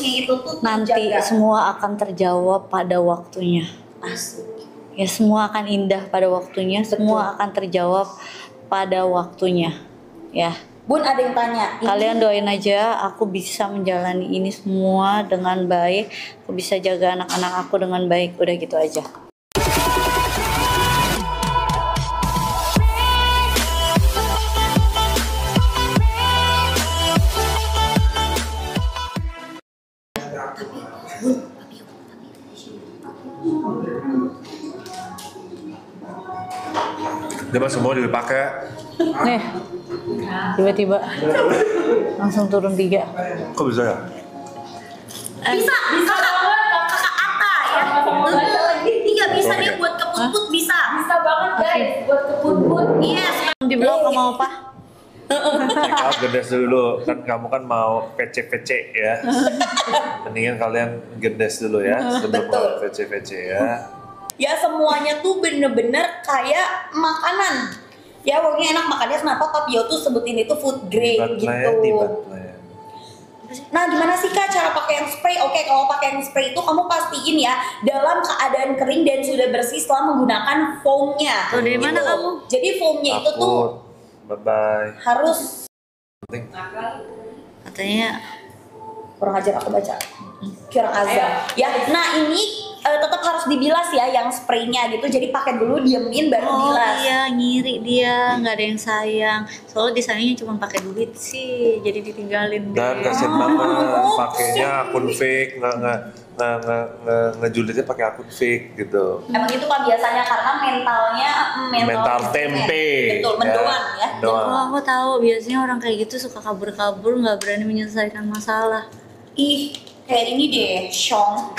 itu tuh nanti terjaga. semua akan terjawab pada waktunya. Asik. Ya semua akan indah pada waktunya, semua akan terjawab pada waktunya. Ya. Bun, ada yang tanya. Kalian doain aja aku bisa menjalani ini semua dengan baik, aku bisa jaga anak-anak aku dengan baik, udah gitu aja. Dia mah semua dipakai. Nih, tiba-tiba langsung turun 3. Kok bisa ya? Bisa kakak Ata ya. Iya bisa dia buat keput-put bisa. Bisa banget guys buat keput-put. Yes. Di blog sama apa? Check out Gendes dulu, kan kamu kan mau PC ya. Mendingan kalian Gendes dulu ya sebelum mau PC ya. Ya semuanya tuh bener-bener kayak makanan. Ya pokoknya enak makannya, kenapa Papio tuh sebutin itu food grade gitu. Tibat lah ya. Nah gimana sih Kak cara pakai yang spray? Oke, kalau pakai yang spray itu kamu pastiin ya dalam keadaan kering dan sudah bersih setelah menggunakan foamnya. Tuh dari mana Gitu. kamu? Jadi foamnya itu tuh Bye-bye. harus Katanya kurang ajar aku baca. Kurang ajar. Ya, nah ini tetap harus dibilas ya yang spraynya gitu. Jadi pakai dulu, diemin baru oh bilas. iya ngiri dia, nggak ada yang sayang. Soalnya disayangnya cuma pakai duit sih, jadi ditinggalin deh. Dan kasian banget pakainya akun fake, ngejulitnya pakai akun fake gitu. Emang itu Pak biasanya karena mentalnya Mental tempe. Betul, mendoan ya. Doang. Oh, aku tahu biasanya orang kayak gitu suka kabur-kabur, nggak berani menyelesaikan masalah. Ih, kayak ini deh, Syong.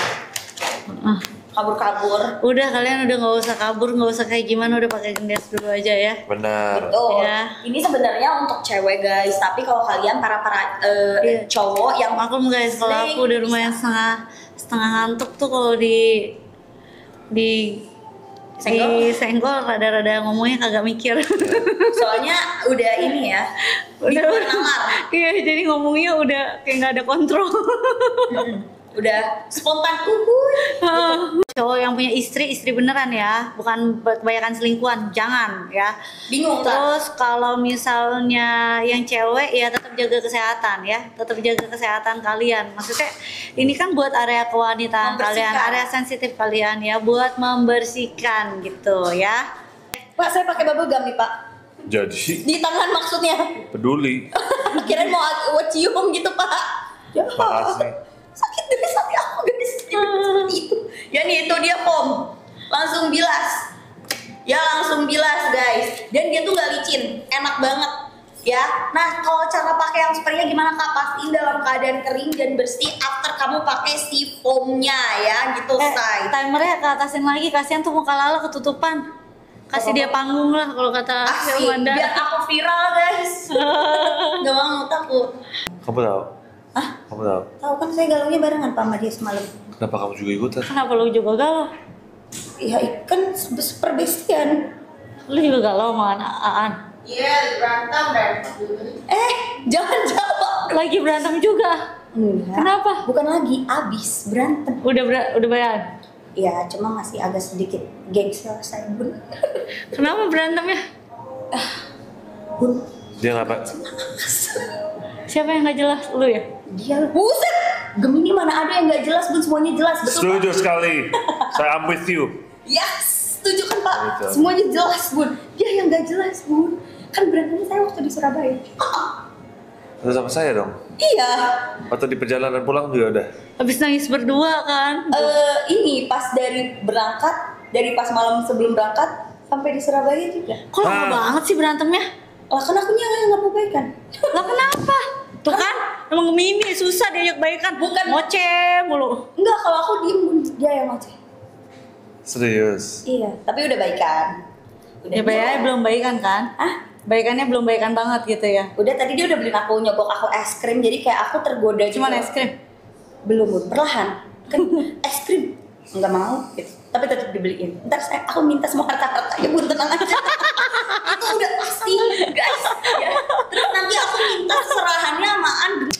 Kabur-kabur. Udah kalian udah nggak usah kabur, nggak usah kayak gimana, udah pakai Gendes dulu aja ya. Benar. Betul. Ya. Ini sebenarnya untuk cewek guys, tapi kalau kalian para Iya. cowok yang Maklum guys, kalau aku udah lumayan setengah ngantuk tuh kalau di senggol rada-rada ngomongnya kagak mikir. soalnya udah ini ya, dibuat nalar. Iya, jadi ngomongnya udah kayak nggak ada kontrol. Udah spontan Cowok yang punya istri beneran ya, bukan kebanyakan selingkuhan, jangan ya. bingung kan? Terus kalau misalnya yang cewek ya tetap jaga kesehatan ya, tetap jaga kesehatan kalian. Maksudnya ini kan buat area kewanitaan kalian, area sensitif kalian ya, buat membersihkan gitu ya. Pak, saya pakai bubble gum nih Pak. Jadi Di tangan maksudnya. peduli. Kirain mau cium gitu Pak. Ya, Makasih. sakit guys, tapi aku guys seperti itu. Ya nih itu dia foam. Langsung bilas. Ya langsung bilas guys. Dan dia tuh gak licin, enak banget. Ya, nah kalau cara pakai yang spraynya gimana Kak? Pastiin dalam keadaan kering dan bersih after kamu pakai si foamnya ya gitu say. Timernya ke atasin lagi, kasihan tuh muka Lala ketutupan. Kasih dia panggung lah kalau kata Asik, Wanda. biar aku viral guys. Gak mau, takut. Kamu tahu? Hah? Kamu tahu? Tahu kan saya galaunya barengan Pak sama dia semalam. Kenapa kamu juga ikutan? Kenapa lu juga galau? Ya kan perbestian. Lu juga galau sama Aan? Iya, berantem. Jangan jawab. Lagi berantem juga? Enggak. Kenapa? Bukan lagi, abis berantem. Udah bayan? Ya, cuma masih agak sedikit gengsi saya Bun. Kenapa berantemnya? Bun, Dia ngapa? Siapa yang nggak jelas? Lu ya? dia buset. Gemini mana ada yang nggak jelas Bun, semuanya jelas betul. Setuju sekali. Saya I'm with you. Yes, setuju kan Pak? Betul. Semuanya jelas Bun. Dia yang nggak jelas Bun. Kan berantemnya saya waktu di Surabaya. Terus sama saya dong. Iya. Waktu di perjalanan pulang juga udah. Habis nangis berdua kan? Ini pas dari berangkat, dari pas malam sebelum berangkat sampai di Surabaya juga. Kok lama banget sih berantemnya? Lah kan akunya nggak mau baikan. Lah kenapa? Tuh kan, emang Gemini susah diajak baikan. Bukan. Ngoceh mulu. Enggak, kalau aku diem Bun, dia yang ngoceh. Serius. Iya, tapi udah baikan. Ya bayarnya belum baikan kan? Ah, Baikannya belum baikan banget gitu ya? udah tadi dia udah beliin aku nyogok aku es krim, jadi kayak aku tergoda. Cuman gitu. es krim? Belum Bun, perlahan. Kan es krim nggak mau gitu. Tapi tetap dibeliin. Ntar aku minta semua harta-harta ya Bun, tenang aja. Itu udah pasti guys ya. Terus nanti aku minta serahannya sama Andrew.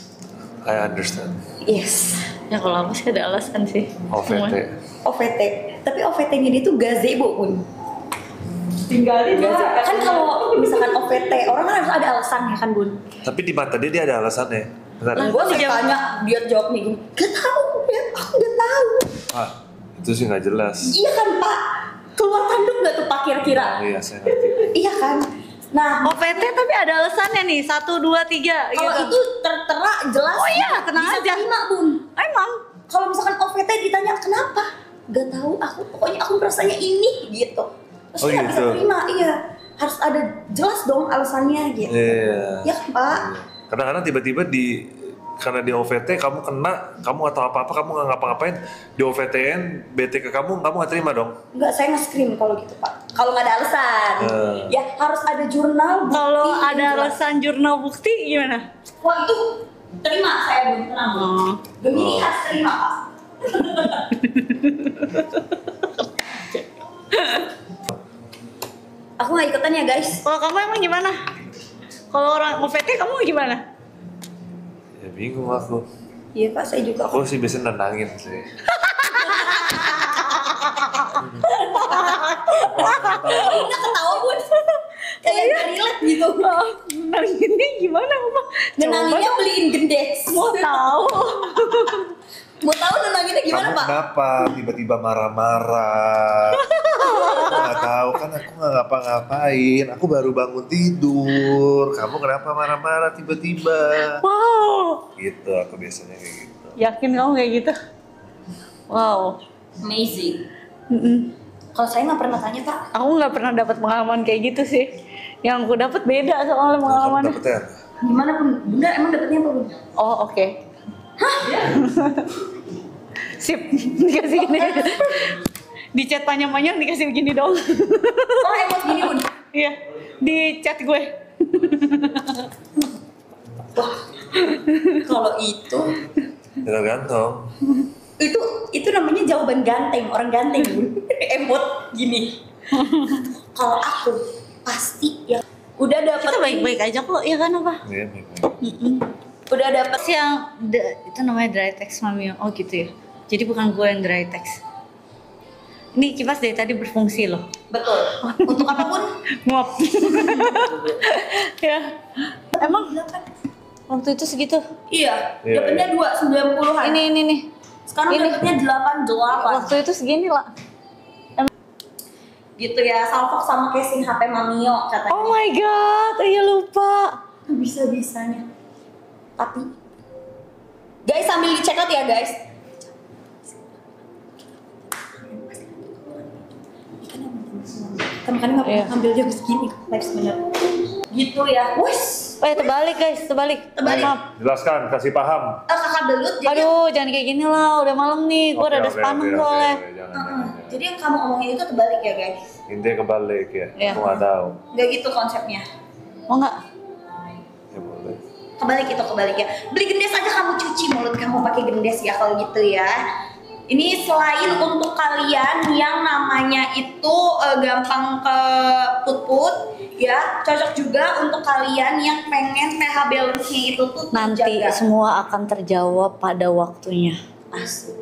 I understand. Yes. Ya kalau aku sih ada alasan sih. OVT. OVT. Tapi OVT-nya dia tuh gazebo pun. Tinggalin lah. Kan kalau misalkan OVT, orang kan harus ada alasannya kan Bun. Tapi di mata dia ada alasannya. Benar. Nah, gue saya tanya, dia jawab nih gini, gak tahu ya, aku gak tahu. Ah, itu sih nggak jelas. Iya kan Pak, keluar tanduk gak tuh Pak kira-kira? Oh iya, saya ngerti. Iya kan. Nah, OVT tapi ada alasannya nih, 1, 2, 3 kalau gitu. itu tertera jelas. Oh iya, tenang bisa aja. terima Bun. Emang Kalau misalkan OVT ditanya kenapa, gak tahu aku, pokoknya aku merasanya ini gitu. Terus Oh dia nggak gitu. bisa terima, iya. Harus ada jelas dong alasannya gitu. Iya. Ya kan Pak. Kadang-kadang tiba-tiba karena di OVT kamu kena, kamu atau apa-apa kamu nggak ngapa-ngapain, di OVT-in BT ke kamu nggak terima dong. Enggak, saya nge-screen kalau gitu Pak. Kalau nggak ada alasan, ya harus ada jurnal bukti. kalau yang ada jelas. alasan jurnal bukti gimana? Wah itu terima, saya belum tenang. Oh. Gemini harus terima Pak. Aku nggak ikutan ya guys. Kalau kamu emang gimana? Kalau orang OVT kamu gimana? Ya bingung aku. Iya Pak, saya juga. Aku sih biasanya nenangin sih. Udah ketawa Bun. Kayak nggak relate gitu. Nah ini gimana Pak? Nenanginnya beliin gendes. Mau tahu? Mau tahu nenanginnya gimana Kamu Pak? kenapa tiba-tiba marah-marah? Aku nggak tahu kan, aku nggak ngapa-ngapain. Aku baru bangun tidur. Kamu kenapa marah-marah tiba-tiba? Wow, Gitu aku biasanya kayak gitu. yakin kamu kayak gitu? Wow. Amazing. Mm-mm. Kalau saya nggak pernah tanya Pak. Aku nggak pernah dapat pengalaman kayak gitu sih. Yang aku dapat beda soalnya Kamu pengalamannya. dapetnya apa? Gimana Bun? Bunda emang dapetnya apa Bun? Oh oke. Sip, dikasih gini. Di chat panjang-panjang dikasih begini dong. Oh emot gini Bun. Iya, di chat gue. Wah, kalau itu Tergantung. itu namanya jawaban ganteng, orang ganteng Bun. Emot gini. Kalau aku pasti ya udah dapet. Kita baik-baik aja kok, ya kan apa? Iya, baik-baik. Udah dapet. Terus yang itu namanya dry text mami. Oh gitu ya. Jadi bukan gue yang dry text. Ini kipas dari tadi berfungsi loh. Betul. Untuk apapun. Nguap. Ya. Emang waktu itu segitu. Iya. Iya, Dapetnya 290-an. Ini nih. Sekarang ini. dapetnya 88. Waktu itu segini lah. Gitu ya, salfok sama casing HP Mamio katanya. Oh my god, iya lupa. Bisa-bisanya. Tapi guys sambil dicek out ya guys. Kan nggak Iya. ngambil jam segini live sebenarnya. Gitu ya. Wes. Terbalik guys, terbalik. Terbalik. Maaf. Jelaskan, kasih paham. Kakak belut jadi Aduh, jangan kayak gini lah. Udah malam nih, gue Oke, udah ada oke, sepaneng oke, soalnya. oke, jangan. jadi yang kamu omongin itu terbalik ya guys. Intinya kebalik ya. Iya. Aku nggak tahu. Nggak gitu konsepnya. Mau nggak? Ya boleh. Kebalik itu kebalik ya. Beli gendes aja kamu cuci mulut kamu pakai gendes ya kalau gitu ya. Ini selain untuk kalian yang namanya itu gampang ke put-put ya, cocok juga untuk kalian yang pengen pH balance-nya itu tuh Nanti terjaga. semua akan terjawab pada waktunya. Asik.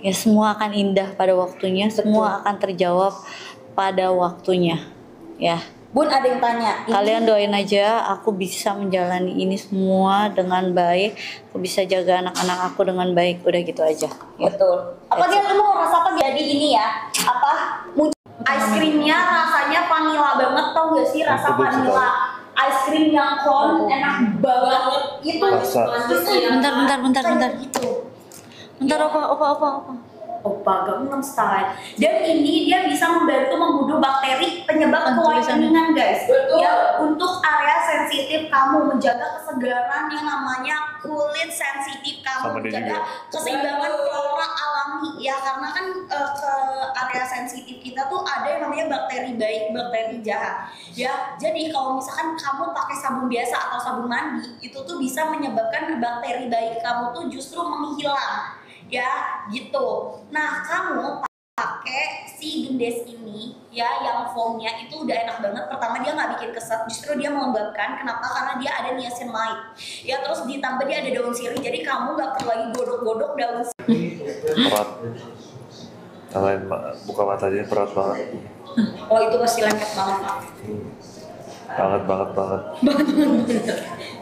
Ya semua akan indah pada waktunya, semua akan terjawab pada waktunya. Ya, Bun ada yang tanya. ini- kalian doain aja aku bisa menjalani ini semua dengan baik, aku bisa jaga anak-anak aku dengan baik, udah gitu aja. Ya. Betul. Apa dia lu mau rasa apa? Jadi ini ya, apa? Ice creamnya rasanya vanilla banget, tau gak sih rasa Aku benci vanilla? Ice cream yang cone enak banget. Itu Rasa. Bentar. Gitu. Bentar apa? Opa Gangnam Style. Dan ini dia bisa membantu membunuh bakteri penyebab kewhiteningan guys. Betul. Ya, untuk area sensitif kamu, menjaga kesegaran yang namanya kulit sensitif Sama kamu, dia menjaga juga. keseimbangan flora alami ya, karena kan ke area sensitif kita tuh ada yang namanya bakteri baik, bakteri jahat. Ya, jadi kalau misalkan kamu pakai sabun biasa atau sabun mandi, itu tuh bisa menyebabkan bakteri baik kamu tuh justru menghilang. Ya, gitu. Nah, kamu pakai si gendes ini ya yang foamnya itu udah enak banget. Pertama dia nggak bikin keset, justru dia melembabkan. Kenapa? Karena dia ada niacinamide. Ya terus ditambah dia ada daun sirih, jadi kamu nggak perlu lagi godok-godok daun sirih. Berat. Kalian buka matanya berat banget. Oh itu pasti lengket banget Pak. Banget.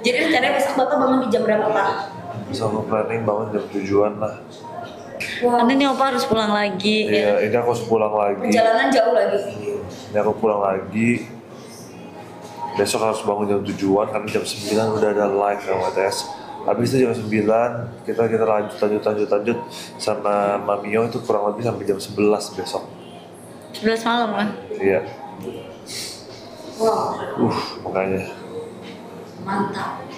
Jadi rencananya besok Bapak bangun di jam berapa Pak? Bisa aku planning bangun jam 7-an lah. Nanti nih Opa harus pulang lagi. Iya, ini aku harus pulang lagi. Perjalanan jauh lagi. Ini aku pulang lagi. Besok harus bangun jam 7-an karena jam 9 udah ada live sama tes. Habis itu jam 9 kita lanjut sama Mamio itu kurang lebih sampai jam 11 besok. 11 malam kan? Iya. Wow, Makanya. mantap.